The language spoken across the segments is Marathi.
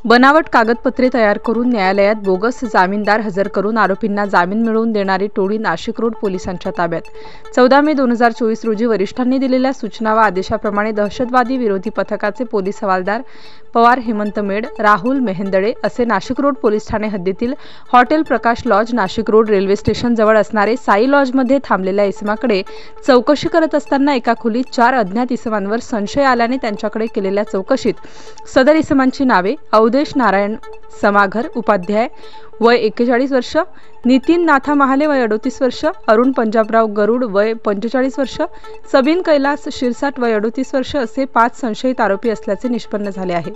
बनावट कागदपत्रे तयार करून न्यायालयात बोगस जामीनदार हजर करून आरोपींना जामीन मिळवून देणारी टोळी नाशिक रोड पोलिसांच्या ताब्यात। 14 मे 2024 रोजी वरिष्ठांनी दिलेल्या सूचना व आदेशाप्रमाणे दहशतवादी विरोधी पथकाचे पोलीस हवालदार पवार हेमंत मेड, राहुल मेहेंदळे असे नाशिक रोड पोलीस ठाणे हद्दीतील hotel Prakash lodge Nashik road railway station जवळ असणारे साई लॉजमध्ये थांबलेल्या इसमाकडे चौकशी करत असताना एका खोलीत 4 अज्ञात इसमांवर संशय आल्याने त्यांच्याकडे केलेल्या चौकशीत सदर इसमांची नावे अवधेश नारायण समाघर उपाध्याय वय 41 वर्ष, नितीन नाथा महाले वय 38 वर्ष, अरुण पंजाबराव गरुड वय 45 वर्ष, सबीन कैलास शिरसाट वय 38 वर्ष असे 5 संशयित आरोपी असल्याचे निष्पन्न झाले आहे।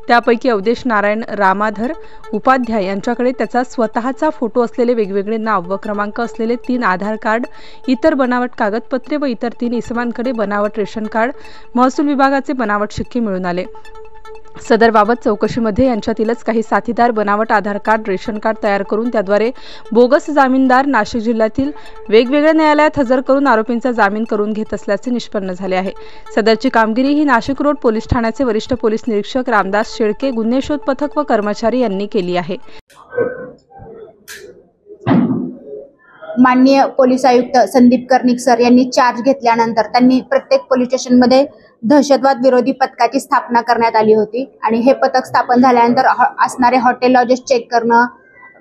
त्यापैकी अवधेश नारायण रामाधर उपाध्याय यांच्याकडे त्याचा स्वतःचा फोटो असलेले वेगवेगळे नाव व क्रमांक असलेले 3 आधार कार्ड, इतर बनावट कागदपत्रे व इतर 3 इसमांकडे बनावट रेशन कार्ड, महसूल विभागाचे बनावट शिक्के मिळून आले। सदरबाबत चौकशीमध्ये यांच्यातीलच काही साथीदार बनावट आधार कार्ड, रेशन कार्ड तयार करून त्याद्वारे बोगस जामीनदार नाशिक जिल्ह्यातील वेगवेगळ्या न्यायालयात हजर करून आरोपींचा जामीन करून घेत असल्याचे निष्पन्न झाले आहे। सदरची कामगिरी ही नाशिक रोड पोलीस ठाण्याचे वरिष्ठ पोलीस निरीक्षक रामदास शेळके, गुन्हे शोध पथक व कर्मचारी यांनी केली आहे। माननीय पोलीस आयुक्त संदीप कर्णिक सर यांनी चार्ज घेतल्यानंतर त्यांनी प्रत्येक पोलीस स्टेशनमध्ये दहशतवाद विरोधी पथकाची स्थापना करण्यात आली होती आणि हे पथक स्थापन झाल्यानंतर असणारे हॉटेल लॉजेस चेक करणं,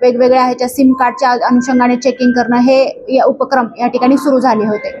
वेगवेगळ्या ह्याच्या सिम कार्डच्या अनुषंगाने चेकिंग करणं हे उपक्रम या ठिकाणी सुरू झाले होते।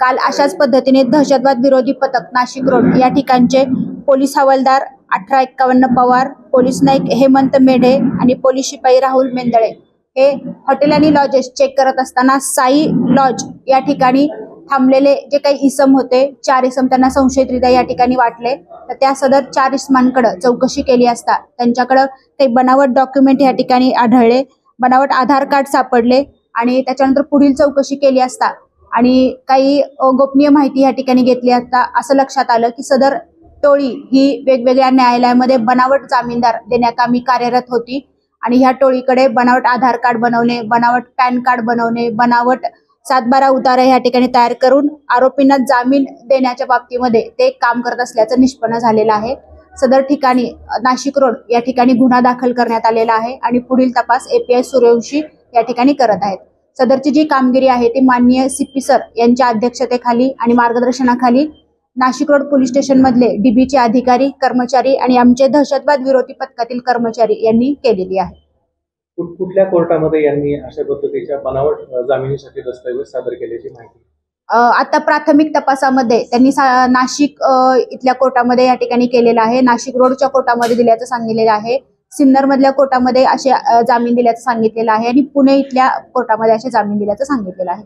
काल अशाच पद्धतीने दहशतवाद विरोधी पथक नाशिक रोड या ठिकाणचे पोलीस हवालदार 1851 पवार, पोलीस नाईक हेमंत मेढे आणि पोलीस शिपाई राहुल मेंदळे हे हॉटेल आणि लॉजेस चेक करत असताना साई लॉज या ठिकाणी थांबलेले जे काही इसम होते, 4 इसम त्यांना संशयितरित्या या ठिकाणी वाटले, तर त्या सदर 4 इसमांकडे चौकशी केली असता त्यांच्याकडे काही बनावट डॉक्युमेंट या ठिकाणी आढळले, बनावट आधार कार्ड सापडले आणि त्याच्यानंतर पुढील चौकशी केली असता आणि काही गोपनीय माहिती या ठिकाणी घेतली असता असं लक्षात आलं की सदर टोळी ही वेगवेगळ्या न्यायालयामध्ये बनावट जामीनदार देण्याकामी कार्यरत होती आणि ह्या टोळीकडे बनावट आधार कार्ड बनवणे, बनावट पॅन कार्ड बनवणे, बनावट 7-12 उतारे या ठिकाणी तयार करून आरोपींना जामीन देण्याच्या बाबतीमध्ये ते काम करत असल्याचं निष्पन्न झालेलं आहे। सदर ठिकाणी नाशिक रोड या ठिकाणी गुन्हा दाखल करण्यात आलेला आहे आणि पुढील तपास API सूर्यवंशी या ठिकाणी करत आहेत। सदरची जी कामगिरी आहे ती माननीय CP सर यांच्या अध्यक्षतेखाली आणि मार्गदर्शनाखाली नाशिक रोड पोलीस स्टेशन मधले DBचे अधिकारी, कर्मचारी आणि आमचे दहशतवाद विरोधी पथकातील कर्मचारी यांनी केलेली आहे। कुठल्या कोर्टामध्ये यांनी अशा पद्धतीच्या बनावट जामिनीसाठी दस्तऐवज सादर केल्याची माहिती? आता प्राथमिक तपासामध्ये त्यांनी नाशिक इथल्या कोर्टामध्ये या ठिकाणी केलेला आहे, नाशिक रोडच्या कोर्टामध्ये दिल्याचं सांगितलेलं आहे, सिन्नर मधल्या कोर्टामध्ये असे जामीन दिल्याचं सांगितलेलं आहे आणि पुणे इथल्या कोर्टामध्ये असे जामीन दिल्याचं सांगितलेलं आहे।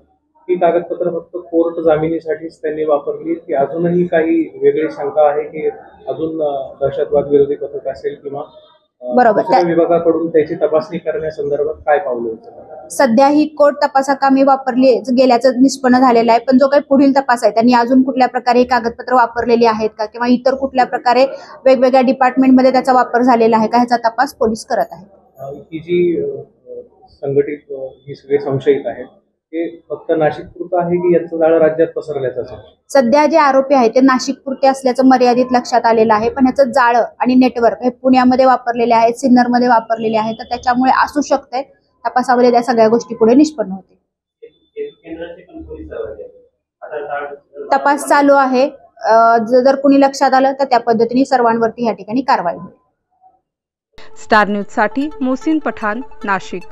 ही कागदपत्र फक्त कोर्ट जामिनीसाठीच त्यांनी वापरली की अजूनही काही वेगळी शंका आहे की अजून दहशतवाद विरोधी पथक असेल किंवा बरोबर विभागाकडून त्याची तपासणी करण्यासंदर्भात काय पावले उचलणार? सध्या ही कोर्ट तपासाकामी वापरली गेल्याचं निष्पन्न झालेलं आहे, पण जो काही पुढील तपास आहे त्यांनी अजून कुठल्या प्रकारे कागदपत्र वापरलेली आहेत का किंवा इतर कुठल्या प्रकारे वेगवेगळ्या डिपार्टमेंटमध्ये त्याचा वापर झालेला आहे का ह्याचा तपास पोलीस करत आहेत। ही जी संघटित ही सगळे संशयित आहेत ते फक्त नाशिकपुरतं आहे की यांचं जाळं राज्यात पसरल्याचं? सध्या जे आरोपी आहेत ते नाशिकपुरते असल्याचं मर्यादित लक्षात आलेलं आहे, पण ह्याचं जाळं आणि नेटवर्क हे पुण्यामध्ये वापरलेले आहेत, सिन्नरमध्ये वापरलेले आहेत, तर त्याच्यामुळे असू शकते तपासामध्ये त्या सगळ्या गोष्टी पुढे निष्पन्न होतील। तपास चालू आहे, जर कुणी लक्षात आलं तर त्या पद्धतीने सर्वांवरती या ठिकाणी कारवाई होईल। स्टार न्यूज साठी मोहसिन पठाण, नाशिक।